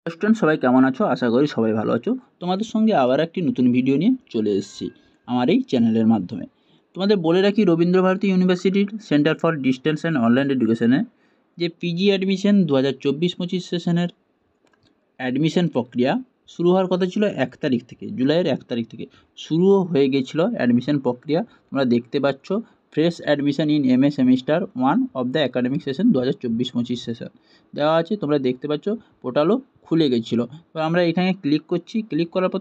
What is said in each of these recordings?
Student সবাই কেমন আছো? আশা করি সবাই ভালো আছো। তোমাদের সঙ্গে আবার একটি নতুন ভিডিও নিয়ে চলে এসেছি আমার এই চ্যানেলের মাধ্যমে। তোমাদের বলে রাখি, রবীন্দ্রভারতী ইউনিভার্সিটির centre for distance and online এডুকেশনে যে পিজি অ্যাডমিশন 2024-25 সেশনের অ্যাডমিশন প্রক্রিয়া শুরু হওয়ার কথা ছিল 1 তারিখ থেকে, জুলাইয়ের 1 তারিখ থেকে শুরুও হয়ে গেছিলো অ্যাডমিশন প্রক্রিয়া। তোমরা দেখতে পাচ্ছ fresh admission in MA semester 1 of the academic session 2024-25 session দেওয়া আছে। তোমরা দেখতে পাচ্ছ পোর্টালও খুলে গেছিলো। তো আমরা এখানে ক্লিক করছি। ক্লিক করার পর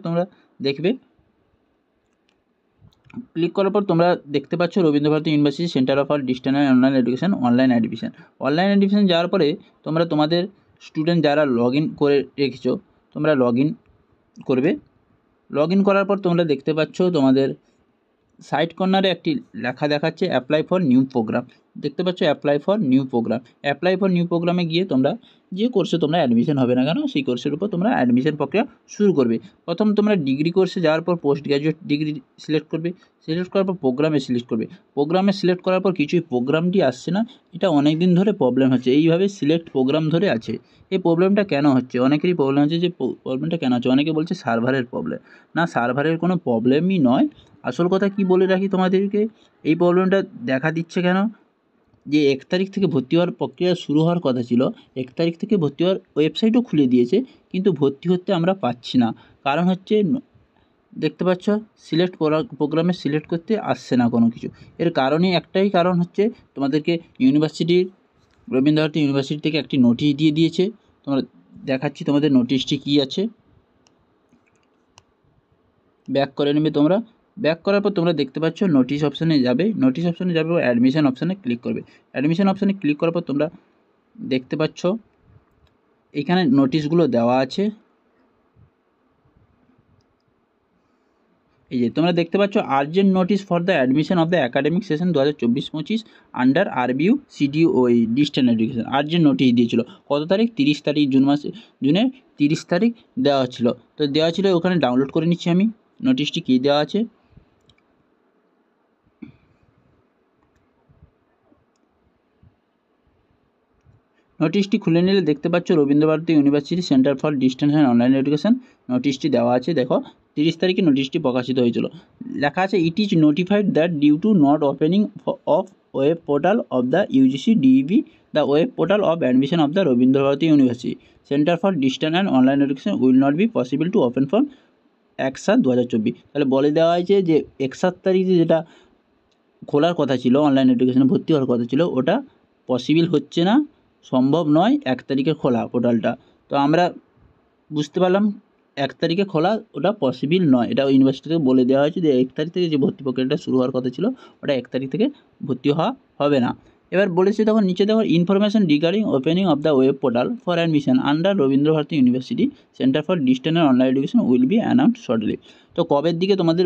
তোমরা দেখতে পাচ্ছ Rabindra Bharati university centre of distance and online education online admission যাওয়ার পরে তোমরা তোমাদের স্টুডেন্ট যারা লগ ইন করে রেখেছো তোমরা লগ ইন করবে। লগ ইন করার পর তোমরা দেখতে পাচ্ছ তোমাদের সাইড কর্নারে একটি লেখা দেখাচ্ছে অ্যাপ্লাই ফর নিউ প্রোগ্রাম। দেখতে পাচ্ছ অ্যাপ্লাই ফর নিউ প্রোগ্রামে গিয়ে তোমরা যে কোর্সে তোমরা অ্যাডমিশন হবে না কেন সেই কোর্সের উপর তোমরা অ্যাডমিশন প্রক্রিয়া শুরু করবে। প্রথম তোমরা ডিগ্রি কোর্সে যাওয়ার পর পোস্ট গ্র্যাজুয়েট ডিগ্রি সিলেক্ট করবে। সিলেক্ট করার পর প্রোগ্রামে সিলেক্ট করার পর কিছুই প্রোগ্রামটি আসছে না। এটা অনেক দিন ধরে প্রবলেম হচ্ছে, এইভাবে সিলেক্ট প্রোগ্রাম ধরে আছে। এই প্রবলেমটা কেন হচ্ছে? অনেকেরই প্রবলেম হচ্ছে যে প্রবলেমটা কেন হচ্ছে, অনেকে বলছে সার্ভারের প্রবলেম। না, সার্ভারের কোনো প্রবলেমই নয়। আসল কথা কি বলে রাখি তোমাদেরকে, এই প্রবলেমটা দেখা দিচ্ছে কেন, যে 1 তারিখ থেকে ভর্তি হওয়ার প্রক্রিয়া শুরু হওয়ার কথা ছিল। 1 তারিখ থেকে ভর্তি হওয়ার ওয়েবসাইটও খুলে দিয়েছে, কিন্তু ভর্তি হতে আমরা পাচ্ছি না। কারণ হচ্ছে দেখতে পাচ্ছ প্রোগ্রামে সিলেক্ট করতে আসছে না কোনো কিছু। এর কারণে একটাই কারণ হচ্ছে তোমাদেরকে রবীন্দ্রভারতী ইউনিভার্সিটি থেকে একটি নোটিশ দিয়ে দিয়েছে। তোমরা দেখাচ্ছি তোমাদের নোটিশটি কী আছে। ব্যাক করে নেবে তোমরা। ব্যাক করার পর তোমরা দেখতে পাচ্ছ নোটিশ অপশানে যাবে অ্যাডমিশন অপশানে ক্লিক করবে। অ্যাডমিশন অপশানে ক্লিক করার পর তোমরা দেখতে পাচ্ছ এখানে নোটিশগুলো দেওয়া আছে। এই যে তোমরা দেখতে পাচ্ছ urgent notice for the admission of the academic session 2024-25 under RBU CDOE distance education. Urgent notice দিয়েছিল কত তারিখ? 30 তারিখ, জুনের 30 তারিখ দেওয়া ছিল। তো দেওয়া ছিল, ওখানে ডাউনলোড করে নিচ্ছি আমি নোটিশটি কী দেওয়া আছে। নোটিশটি খুলে নিলে দেখতে পাচ্ছ Rabindra Bharati university centre for distance and online education নোটিশটি দেওয়া আছে। দেখো 30 তারিখে নোটিশটি প্রকাশিত হয়েছিল। লেখা আছে it is notified that due to not opening of web portal of the UGC DEB the web portal of admission of the Rabindra Bharati university centre for distance and online education will not be possible to open for 1/7/2024। তাহলে বলে দেওয়া হয়েছে যে 1/7 তারিখে যেটা খোলার কথা ছিল, অনলাইন এডুকেশনে ভর্তি হওয়ার কথা ছিল, ওটা পসিবল হচ্ছে না, সম্ভব নয় 1 তারিখে খোলা পোর্টালটা। তো আমরা বুঝতে পারলাম 1 তারিখে খোলা ওটা পসিবল নয়। এটা ইউনিভার্সিটি থেকে বলে দেওয়া হয়েছে যে 1 তারিখ থেকে যে ভর্তি প্রক্রিয়াটা শুরু হওয়ার কথা ছিল ওটা 1 তারিখ থেকে ভর্তি হওয়া হবে না। এবার বলেছে তখন নিচে দেখো information regarding opening of the web portal for admission under Rabindra Bharati university centre for distance and online education will be announced shortly. তো কবের দিকে তোমাদের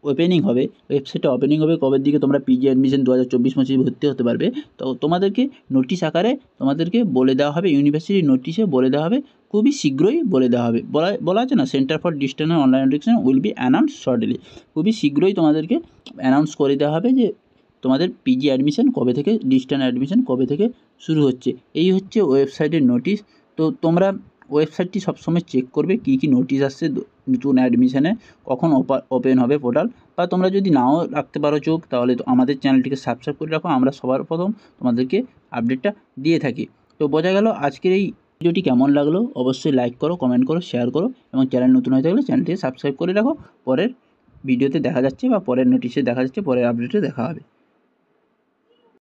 ওপেনিং হবে, ওয়েবসাইটটা ওপেনিং হবে, কবের দিকে তোমরা পিজি অ্যাডমিশন 2024-25 ভর্তি হতে পারবে, তো তোমাদেরকে নোটিশ আকারে তোমাদেরকে বলে দেওয়া হবে, ইউনিভার্সিটির নোটিশে বলে দেওয়া হবে, খুবই শীঘ্রই বলে দেওয়া হবে। বলা আছে না, centre for distance and online education will be announced shortly. খুবই শীঘ্রই তোমাদেরকে অ্যানাউন্স করে দেওয়া হবে যে তোমাদের পিজি অ্যাডমিশন কবে থেকে, ডিস্টেন্স অ্যাডমিশন কবে থেকে শুরু হচ্ছে। এই হচ্ছে ওয়েবসাইটের নোটিশ। তো তোমরা ওয়েবসাইটটি সবসময় চেক করবে কী কী নোটিশ আসছে নতুন অ্যাডমিশনে, কখন ওপেন হবে পোর্টাল। বা তোমরা যদি নাও রাখতে পারো চোখ, তাহলে তো আমাদের চ্যানেলটিকে সাবস্ক্রাইব করে রাখো, আমরা সবার প্রথম তোমাদেরকে আপডেটটা দিয়ে থাকি। তো বোঝা গেল আজকের এই ভিডিওটি কেমন লাগলো। অবশ্যই লাইক করো, কমেন্ট করো, শেয়ার করো এবং চ্যানেল নতুন হয়ে থাকলে চ্যানেলটিকে সাবস্ক্রাইব করে রাখো। পরের ভিডিওতে দেখা যাচ্ছে বা পরের নোটিশে দেখা যাচ্ছে, পরের আপডেটে দেখা হবে।